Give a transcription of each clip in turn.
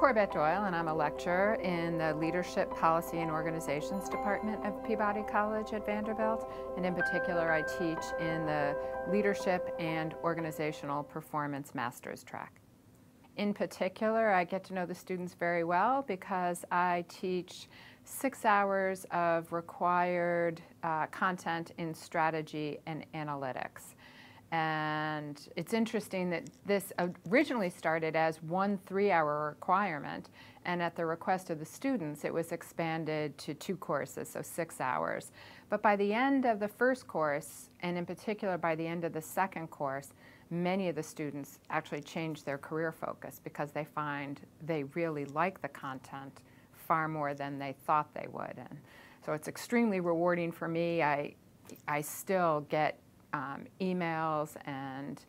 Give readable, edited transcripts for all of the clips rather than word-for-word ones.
Corbette Doyle, and I'm a lecturer in the Leadership, Policy, and Organizations Department of Peabody College at Vanderbilt. And in particular, I teach in the Leadership and Organizational Performance Master's track. In particular, I get to know the students very well because I teach 6 hours of required content in strategy and analytics. And it's interesting that this originally started as one 3-hour requirement, and at the request of the students, it was expanded to 2 courses, so 6 hours. But by the end of the first course, and in particular by the end of the second course, many of the students actually change their career focus because they find they really like the content far more than they thought they would. And so it's extremely rewarding for me. I still get emails and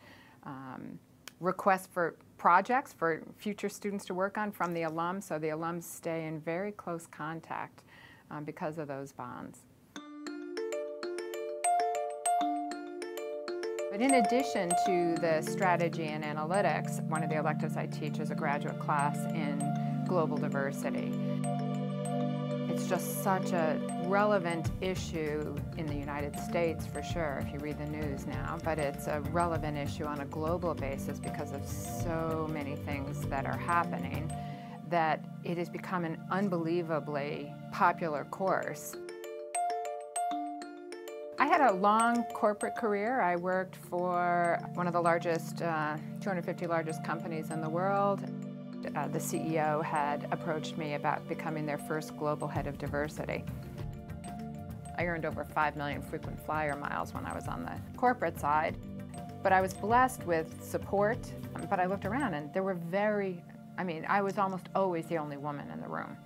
requests for projects for future students to work on from the alums, so the alums stay in very close contact because of those bonds. But in addition to the strategy and analytics, one of the electives I teach is a graduate class in global diversity. It's just such a relevant issue in the United States, for sure, if you read the news now, but it's a relevant issue on a global basis because of so many things that are happening that it has become an unbelievably popular course. I had a long corporate career. I worked for one of the largest, 250 largest companies in the world. The CEO had approached me about becoming their first global head of diversity. I earned over 5 million frequent flyer miles when I was on the corporate side, but I was blessed with support. But I looked around and there were I was almost always the only woman in the room.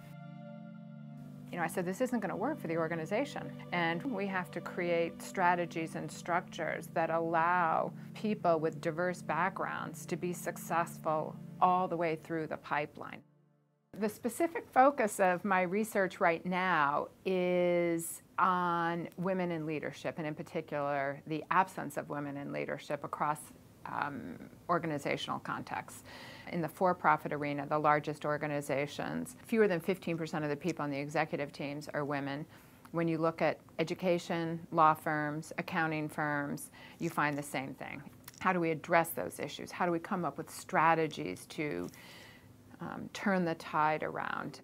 I said, this isn't going to work for the organization, and we have to create strategies and structures that allow people with diverse backgrounds to be successful all the way through the pipeline. The specific focus of my research right now is on women in leadership, and in particular, the absence of women in leadership across organizational contexts. In the for-profit arena, the largest organizations, fewer than 15% of the people on the executive teams are women. When you look at education, law firms, accounting firms, you find the same thing. How do we address those issues? How do we come up with strategies to turn the tide around?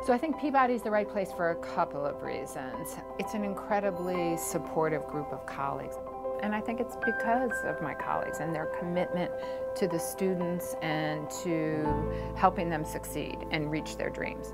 So I think Peabody is the right place for a couple of reasons. It's an incredibly supportive group of colleagues. And I think it's because of my colleagues and their commitment to the students and to helping them succeed and reach their dreams.